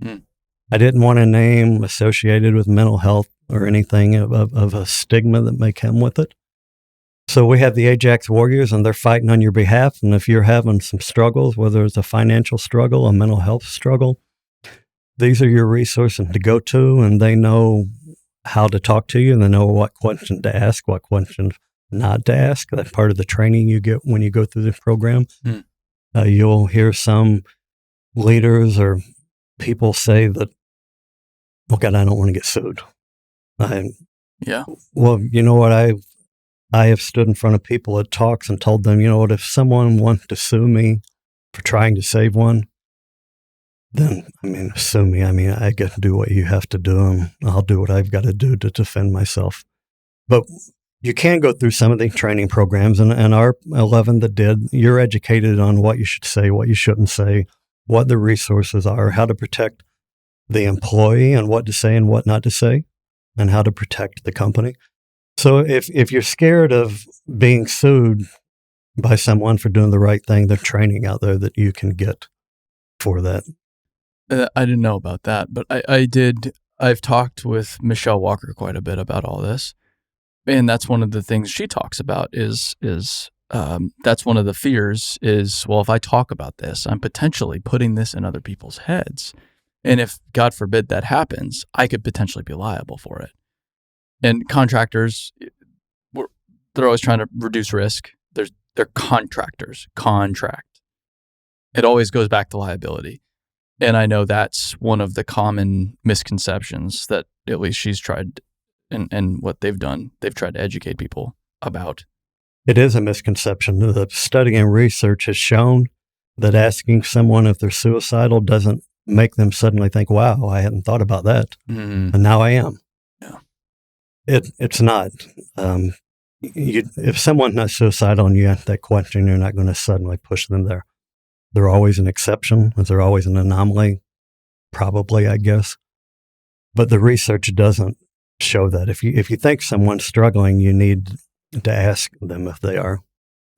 I didn't want a name associated with mental health or anything of a stigma that may come with it. So we have the Ajax Warriors, and they're fighting on your behalf. And if you're having some struggles, whether it's a financial struggle, a mental health struggle, these are your resources to go to, and they know how to talk to you, and they know what questions to ask, what questions not to ask. That's part of the training you get when you go through the program. Mm. You'll hear some leaders or people say that, "Oh God, I don't want to get sued." Yeah. Well, you know what? I have stood in front of people at talks and told them, you know what? If someone wants to sue me for trying to save one, then sue me. I get to do what you have to do, and I'll do what I've got to do to defend myself. But you can go through some of the training programs, and our 11 that did, you're educated on what you should say, what you shouldn't say, what the resources are, how to protect the employee and what to say and what not to say, and how to protect the company. So if you're scared of being sued by someone for doing the right thing, there's training out there that you can get for that. I didn't know about that, but I did. I've talked with Michelle Walker quite a bit about all this. And that's one of the things she talks about is that's one of the fears is, well, if I talk about this, I'm potentially putting this in other people's heads. And if, God forbid, that happens, I could potentially be liable for it. And contractors, they're always trying to reduce risk. They're contractors. Contract. It always goes back to liability. And I know that's one of the common misconceptions that at least she's tried and what they've done. They've tried to educate people about. It is a misconception. The study and research has shown that asking someone if they're suicidal doesn't make them suddenly think, wow, I hadn't thought about that. Mm-hmm. And now I am. Yeah. It's not. If someone's not suicidal and you ask that question, you're not going to suddenly push them there. They're always an exception. They're always an anomaly, probably, I guess. But the research doesn't show that. If you think someone's struggling, you need to ask them if they are.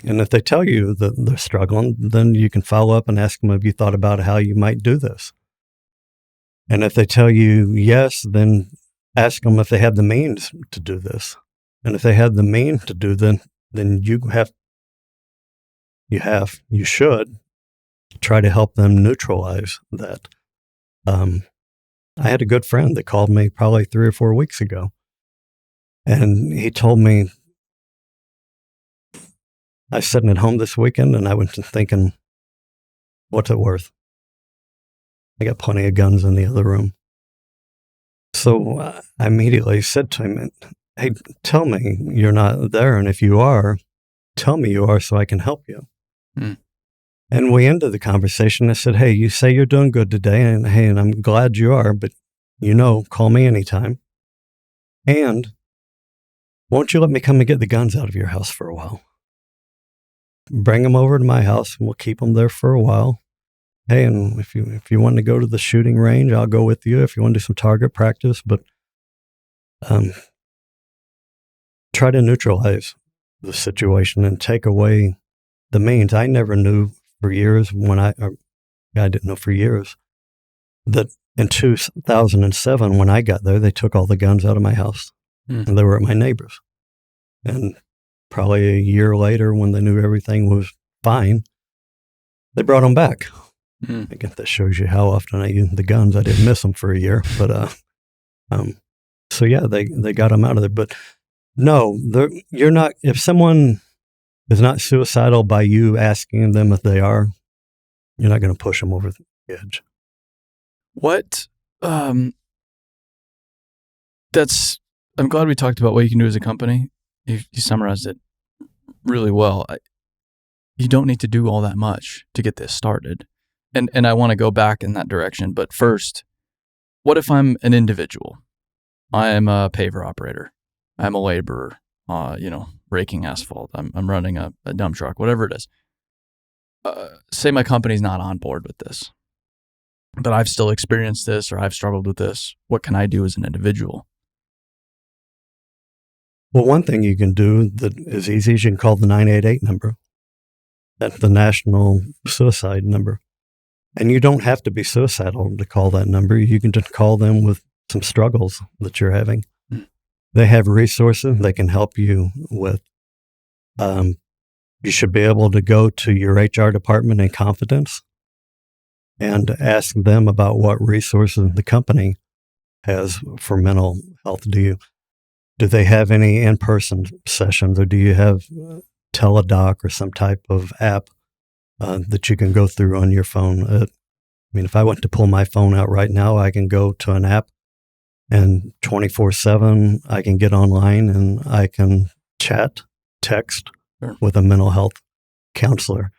And if they tell you that they're struggling, then you can follow up and ask them, have you thought about how you might do this? And if they tell you yes, then ask them if they have the means to do this. And if they have the means to do then you should try to help them neutralize that. I had a good friend that called me probably 3 or 4 weeks ago. And he told me, I was sitting at home this weekend and I went to thinking, what's it worth? I got plenty of guns in the other room. So I immediately said to him, hey, tell me you're not there. And if you are, tell me you are so I can help you. Mm. And we ended the conversation. I said, hey, you say you're doing good today. And hey, and I'm glad you are, but call me anytime. And won't you let me come and get the guns out of your house for a while? Bring them over to my house and we'll keep them there for a while. Hey, and if you want to go to the shooting range, I'll go with you. If you want to do some target practice, but try to neutralize the situation and take away the means. I never knew for years I didn't know for years that in 2007, when I got there, they took all the guns out of my house and they were at my neighbor's. And probably a year later, when they knew everything was fine, they brought them back. I guess that shows you how often I used the guns. I didn't miss them for a year, but so yeah, they got them out of there. But no, you're not. If someone is not suicidal by you asking them if they are, you're not going to push them over the edge. What? I'm glad we talked about what you can do as a company. You summarized it really well. You don't need to do all that much to get this started. And I want to go back in that direction. But first, what if I'm an individual? I am a paver operator. I'm a laborer, raking asphalt. I'm running a dump truck, whatever it is. Say my company's not on board with this, but I've still experienced this or I've struggled with this. What can I do as an individual? Well, one thing you can do that is easy is you can call the 988 number. That's the national suicide number. And you don't have to be suicidal to call that number. You can just call them with some struggles that you're having. They have resources they can help you with. You should be able to go to your HR department in confidence and ask them about what resources the company has for mental health. Do they have any in-person sessions, or do you have teledoc or some type of app that you can go through on your phone? I mean, if I went to pull my phone out right now, I can go to an app, and 24/7 I can get online and I can chat, text with a mental health counselor.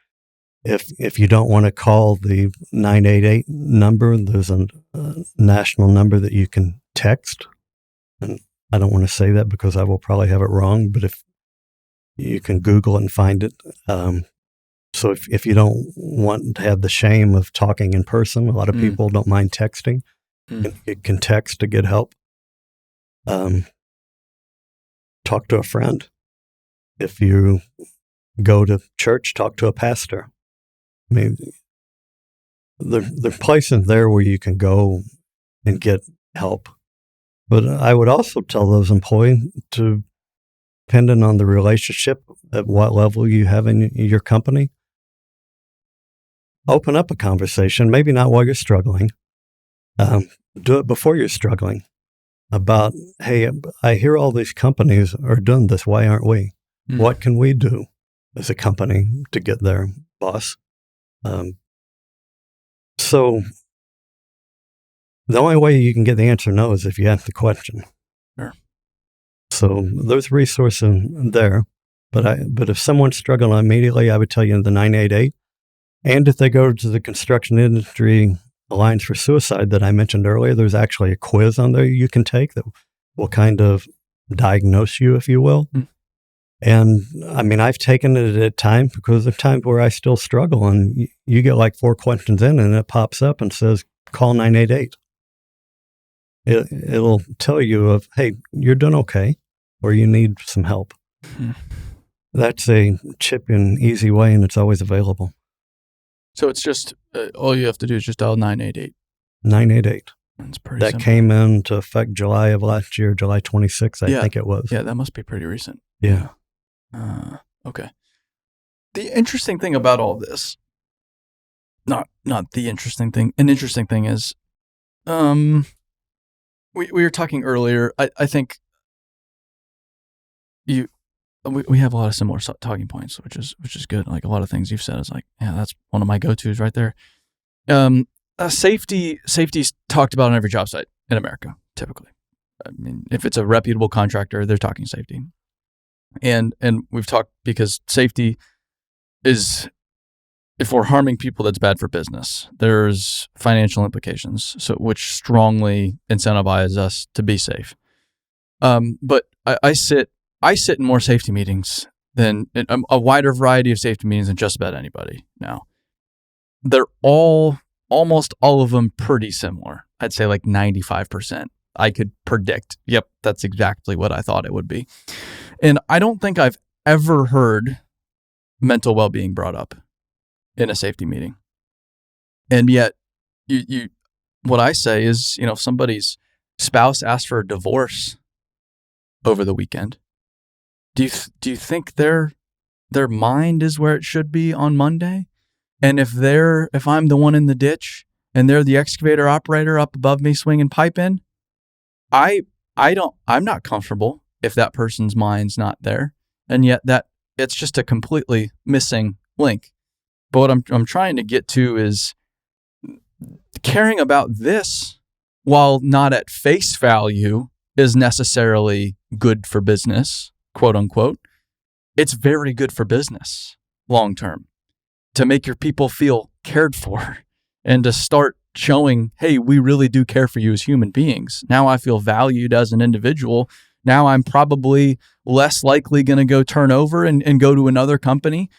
If you don't want to call the 988 number, there's a national number that you can text. And I don't want to say that because I will probably have it wrong, but if you can Google it and find it. So if you don't want to have the shame of talking in person, a lot of people don't mind texting. You can text to get help. Talk to a friend. If you go to church, talk to a pastor. I mean, there are places there where you can go and get help. But I would also tell those employees to, depending on the relationship, at what level you have in your company, open up a conversation, maybe not while you're struggling. Do it before you're struggling about, hey, I hear all these companies are doing this. Why aren't we? What can we do as a company to get there, boss? So the only way you can get the answer no is if you ask the question. Sure. So there's resources there, but if someone's struggling immediately, I would tell you the 988. And if they go to the Construction Industry Alliance for Suicide that I mentioned earlier, there's actually a quiz on there you can take that will kind of diagnose you, if you will. And I mean, I've taken it at times because there are times where I still struggle, and you get like 4 questions in and it pops up and says, call 988. It'll tell you of, hey, you're doing okay, or you need some help. That's a cheap and easy way, and it's always available. So it's just, all you have to do is just dial 988. 988. That's pretty That simple. came into effect July of last year, July 26th, I think it was. Yeah, that must be pretty recent. Yeah. Okay. The interesting thing about all this, not the interesting thing, an interesting thing is, we were talking earlier, I think we have a lot of similar talking points, which is good. Like a lot of things you've said is like, yeah, that's one of my go-tos right there. Safety's talked about on every job site in America, typically. I mean, if it's a reputable contractor, they're talking safety. And we've talked because safety is, if we're harming people, that's bad for business. There's financial implications, so which strongly incentivize us to be safe. But I sit in more safety meetings than a wider variety of safety meetings than just about anybody now. They're almost all of them pretty similar. I'd say like 95%. I could predict, yep, that's exactly what I thought it would be. And I don't think I've ever heard mental well-being brought up in a safety meeting. And yet, you what I say is, if somebody's spouse asks for a divorce over the weekend, do you think their mind is where it should be on Monday? And if I'm the one in the ditch and they're the excavator operator up above me swinging pipe in, I'm not comfortable if that person's mind's not there. And yet that it's just a completely missing link. But what I'm trying to get to is caring about this, while not at face value is necessarily good for business, quote unquote. It's very good for business long term to make your people feel cared for and to start showing, hey, we really do care for you as human beings. Now I feel valued as an individual. Now I'm probably less likely going to go turn over and go to another company.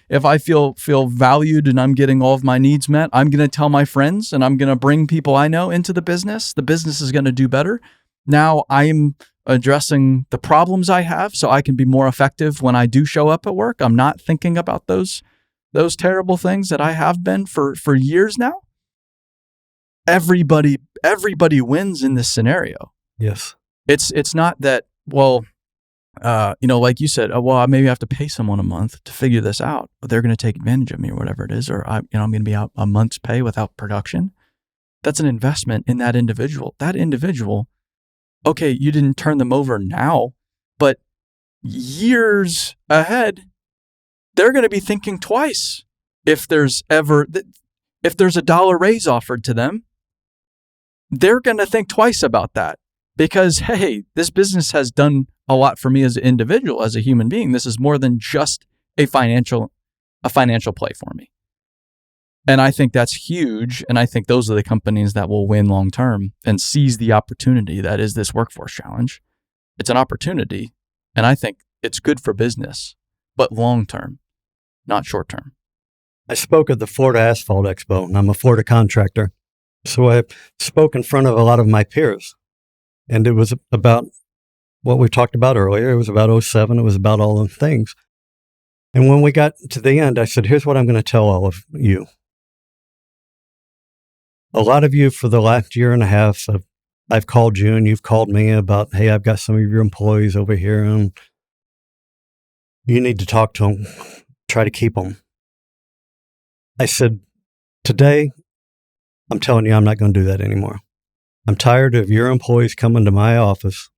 If I feel valued and I'm getting all of my needs met, I'm going to tell my friends and I'm going to bring people I know into the business. The business is going to do better. Now I'm addressing the problems I have so I can be more effective when I do show up at work. I'm not thinking about those terrible things that I have been for years now. Everybody wins in this scenario. Yes. It's not that, well, like you said, well, maybe I have to pay someone a month to figure this out, but they're going to take advantage of me or whatever it is, or I'm going to be out a month's pay without production. That's an investment in that individual. That individual okay, you didn't turn them over now, but years ahead, they're going to be thinking twice if there's a dollar raise offered to them. They're going to think twice about that because, hey, this business has done a lot for me as an individual, as a human being. This is more than just a financial play for me. And I think that's huge. And I think those are the companies that will win long term and seize the opportunity that is this workforce challenge. It's an opportunity. And I think it's good for business, but long term, not short term. I spoke at the Florida Asphalt Expo, and I'm a Florida contractor. So I spoke in front of a lot of my peers. And it was about what we talked about earlier. It was about 2007. It was about all the things. And when we got to the end, I said, here's what I'm going to tell all of you. A lot of you for the last year and a half, I've called you and you've called me about, hey, I've got some of your employees over here and you need to talk to them, try to keep them. I said, today, I'm telling you, I'm not going to do that anymore. I'm tired of your employees coming to my office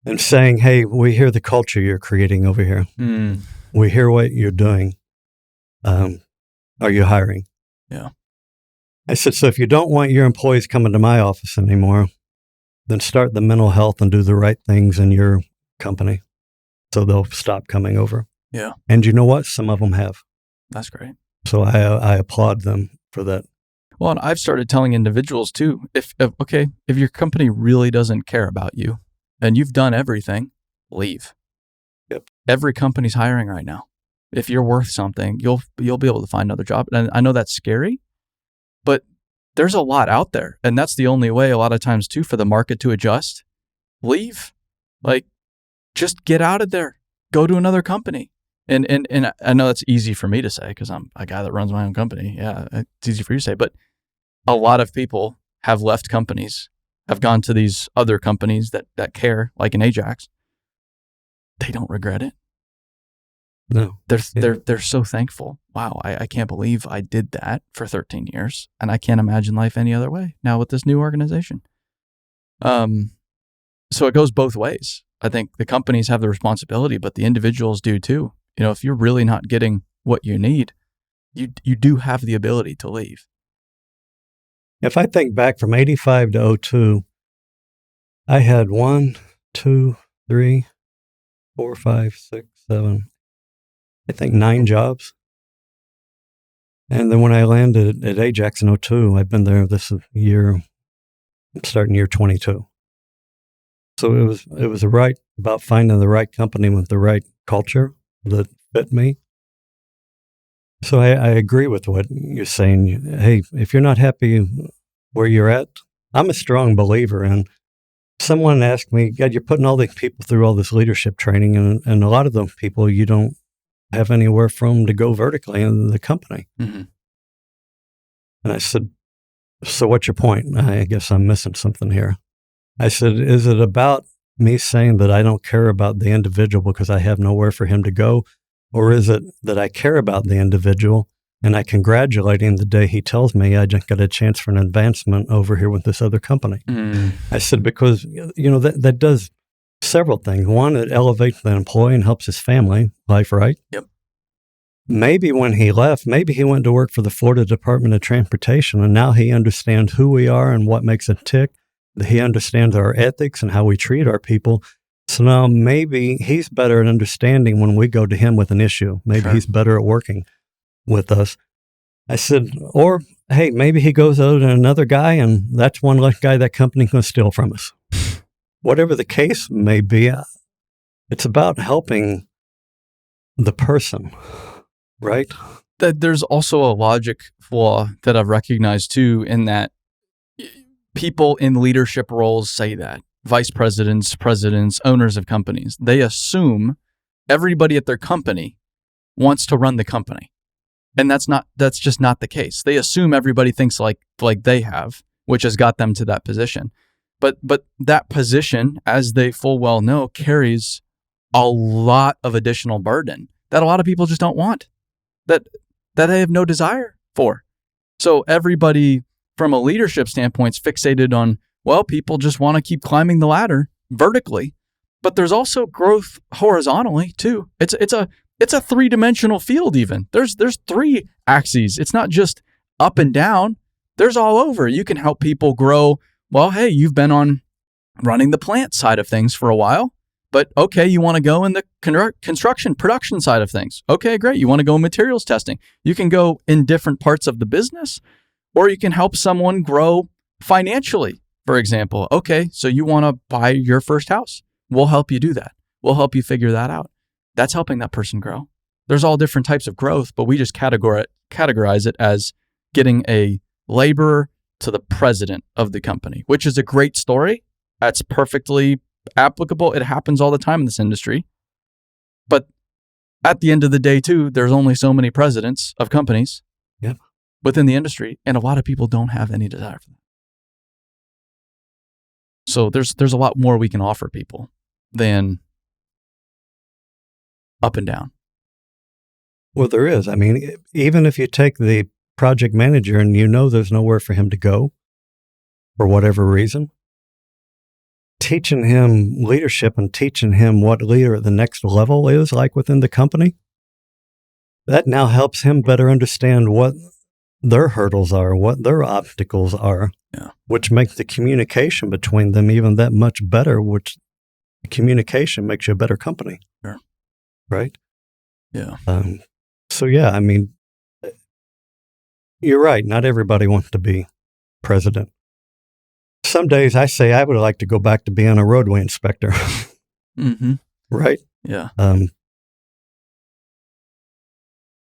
and saying, hey, we hear the culture you're creating over here. We hear what you're doing. Are you hiring? Yeah. I said, so if you don't want your employees coming to my office anymore, then start the mental health and do the right things in your company so they'll stop coming over. Yeah. And you know what? Some of them have. That's great. So I applaud them for that. Well, and I've started telling individuals too, if your company really doesn't care about you and you've done everything, leave. Yep. Every company's hiring right now. If you're worth something, you'll be able to find another job. And I know that's scary, but there's a lot out there. And that's the only way a lot of times too for the market to adjust. Leave. Like, just get out of there. Go to another company. And I know that's easy for me to say because I'm a guy that runs my own company. Yeah, it's easy for you to say. But a lot of people have left companies, have gone to these other companies that care, like in Ajax. They don't regret it. No. They're so thankful. Wow, I can't believe I did that for 13 years. And I can't imagine life any other way now with this new organization. So it goes both ways. I think the companies have the responsibility, but the individuals do too. You know, if you're really not getting what you need, you do have the ability to leave. If I think back from 85 to 02, I had 1, 2, 3, 4, 5, 6, 7, I think 9 jobs. And then when I landed at Ajax in 02, I've been there this year, starting year 22. So it was right about finding the right company with the right culture that fit me. So I agree with what you're saying. Hey, if you're not happy where you're at, I'm a strong believer in. Someone asked me, God, you're putting all these people through all this leadership training, and a lot of those people you don't have anywhere from to go vertically in the company. Mm-hmm. And I said, so what's your point? I guess I'm missing something here. I said, is it about me saying that I don't care about the individual because I have nowhere for him to go? Or is it that I care about the individual and I congratulate him the day he tells me I just got a chance for an advancement over here with this other company? I said, because, you know, that does several things. One, it elevates the employee and helps his family life, right? Yep. Maybe when he left, maybe he went to work for the Florida Department of Transportation, and now he understands who we are and what makes it tick. He understands our ethics and how we treat our people. So now maybe he's better at understanding when we go to him with an issue. Maybe he's better at working with us. I said, or, hey, maybe he goes over to another guy and that's one less guy that company can steal from us. Whatever the case may be, it's about helping the person, right? There's also a logic flaw that I've recognized too, in that people in leadership roles say that. Vice presidents, presidents, owners of companies, they assume everybody at their company wants to run the company. And that's just not the case. They assume everybody thinks like they have, which has got them to that position. But that position, as they full well know, carries a lot of additional burden that a lot of people just don't want, that they have no desire for. So everybody from a leadership standpoint is fixated on, Well, people just want to keep climbing the ladder vertically, but there's also growth horizontally too. It's a three-dimensional field even. There's three axes. It's not just up and down. There's all over. You can help people grow. Well, hey, you've been on running the plant side of things for a while, but okay, you want to go in the construction production side of things. Okay, great. You want to go materials testing. You can go in different parts of the business, or you can help someone grow financially, for example. Okay, so you want to buy your first house. We'll help you do that. We'll help you figure that out. That's helping that person grow. There's all different types of growth, but we just categorize it as getting a laborer to the president of the company, which is a great story. That's perfectly applicable. It happens all the time in this industry. But at the end of the day, too, there's only so many presidents of companies within the industry, and a lot of people don't have any desire for that. So there's a lot more we can offer people than up and down. Well, there is. I mean, even if you take the project manager and there's nowhere for him to go for whatever reason, teaching him leadership and teaching him what leader at the next level is like within the company, that now helps him better understand what their hurdles are, what their obstacles are, which makes the communication between them even that much better, which communication makes you a better company. Sure. Right? Yeah. So, yeah, I mean, you're right. Not everybody wants to be president. Some days I say I would like to go back to being a roadway inspector. Mm-hmm. Right? Yeah.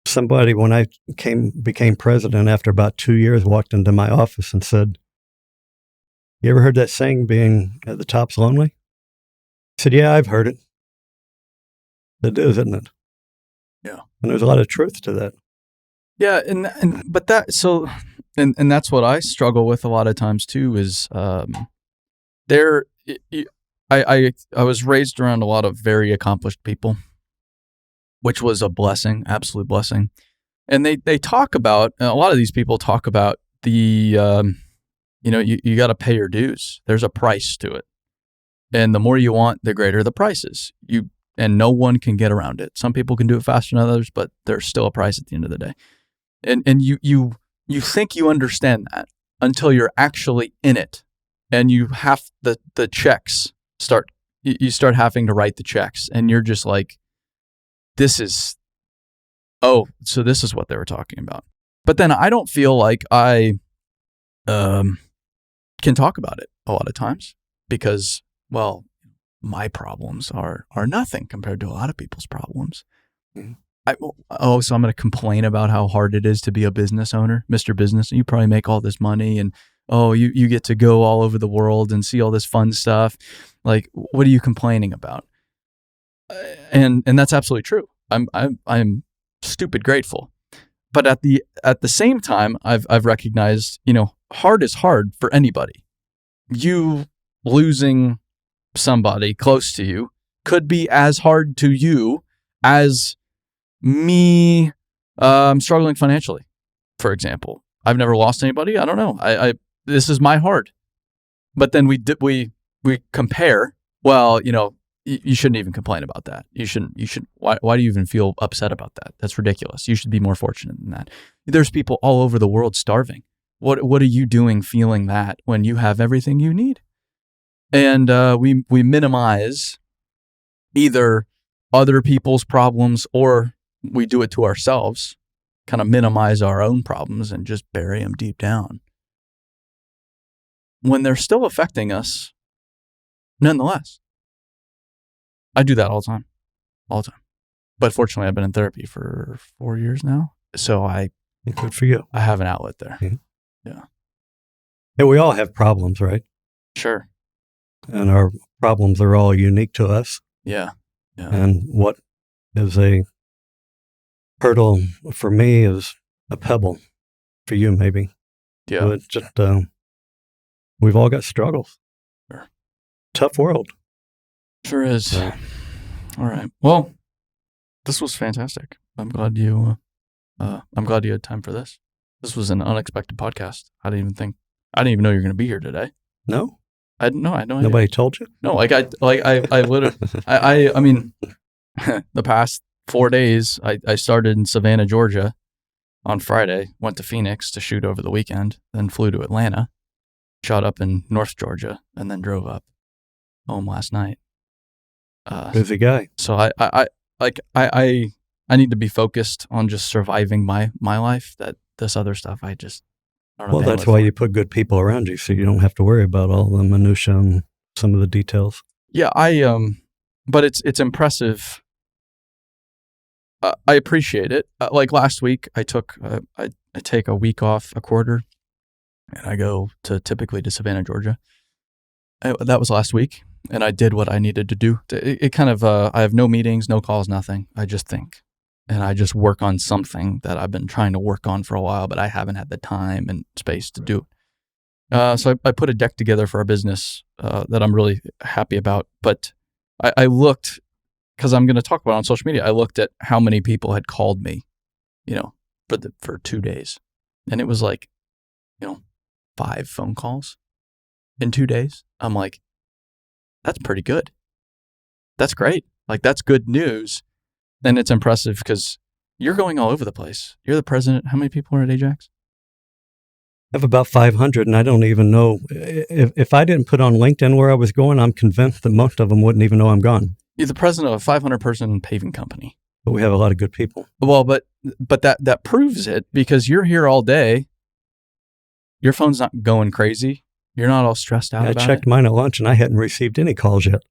Somebody, when I became president after about 2 years, walked into my office and said, "You ever heard that saying, being at the top's lonely?" I said, "Yeah, I've heard it. It is, isn't it?" Yeah. And there's a lot of truth to that. Yeah, but that's what I struggle with a lot of times too. Is I was raised around a lot of very accomplished people, which was a blessing, absolute blessing. And they talk about, a lot of these people talk about the you got to pay your dues. There's a price to it, and the more you want, the greater the price is. And no one can get around it. Some people can do it faster than others, but there's still a price at the end of the day. And you think you understand that until you're actually in it, and you have the checks start. You start having to write the checks, and you're just like, so this is what they were talking about. But then I don't feel like I can talk about it a lot of times because, well, my problems are nothing compared to a lot of people's problems. So I'm going to complain about how hard it is to be a business owner, Mr. Business. You probably make all this money, and you get to go all over the world and see all this fun stuff. Like, what are you complaining about? And that's absolutely true. I'm stupid grateful. But at the same time, I've recognized, hard is hard for anybody. You losing somebody close to you could be as hard to you as me struggling financially, for example. I've never lost anybody. I don't know. This is my hard. But then we compare. Well, you shouldn't even complain about that. You shouldn't. Why do you even feel upset about that? That's ridiculous. You should be more fortunate than that. There's people all over the world starving. What are you doing feeling that when you have everything you need? And we minimize either other people's problems, or we do it to ourselves, kind of minimize our own problems and just bury them deep down when they're still affecting us nonetheless. I do that all the time. But fortunately, I've been in therapy for 4 years now. So good for you. I have an outlet there. Yeah. And we all have problems, right? Sure. And our problems are all unique to us. Yeah. And what is a hurdle for me is a pebble for you, maybe. Yeah. So it's just, we've all got struggles. Sure. Tough world. Sure is. All right. Well, this was fantastic. I'm glad you had time for this. This was an unexpected podcast. I didn't even know you were going to be here today. No? I had no idea. Nobody told you? No, I literally, I mean, the past 4 days, I started in Savannah, Georgia on Friday, went to Phoenix to shoot over the weekend, then flew to Atlanta, shot up in North Georgia, and then drove up home last night. Busy guy. So I need to be focused on just surviving my life. That this other stuff, I don't know. Well, that's why you put good people around you, so you don't have to worry about all the minutia and some of the details. Yeah, but it's impressive. I appreciate it. Like last week, I take a week off a quarter, and I go typically to Savannah, Georgia. That was last week, and I did what I needed to do. It kind of I have no meetings, no calls, nothing. I just think, and I just work on something that I've been trying to work on for a while, but I haven't had the time and space to do. So I put a deck together for our business that I'm really happy about. But I looked, because I'm going to talk about it on social media, I looked at how many people had called me, for 2 days. And it was like, 5 phone calls in 2 days. I'm like, that's pretty good. That's great. Like, that's good news. And it's impressive because you're going all over the place. You're the president. How many people are at Ajax? I have about 500, and I don't even know. If I didn't put on LinkedIn where I was going, I'm convinced that most of them wouldn't even know I'm gone. You're the president of a 500-person paving company. But we have a lot of good people. Well, but that proves it, because you're here all day. Your phone's not going crazy. You're not all stressed out about it. I checked mine at lunch, and I hadn't received any calls yet.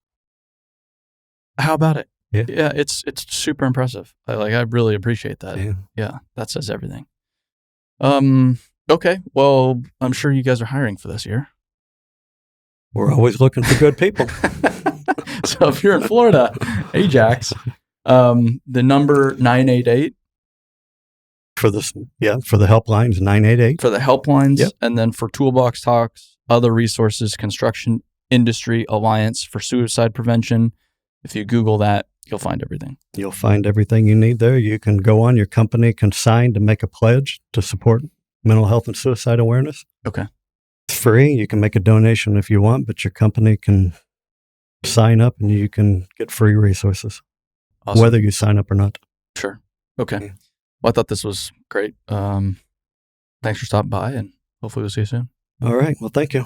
How about it? Yeah, it's super impressive. I really appreciate that. Yeah, that says everything. Okay, well, I'm sure you guys are hiring for this year. We're always looking for good people. So if you're in Florida, Ajax, the number 988 for the helplines, 988 for the helplines, yep. And then for toolbox talks, other resources, Construction Industry Alliance for Suicide Prevention. If you Google that, you'll find everything. You'll find everything you need there. You can go on. Your company can sign to make a pledge to support mental health and suicide awareness. Okay. It's free. You can make a donation if you want, but your company can sign up and you can get free resources, awesome. Whether you sign up or not. Sure. Okay. Yeah. Well, I thought this was great. Thanks for stopping by, and hopefully we'll see you soon. All right. Well, thank you.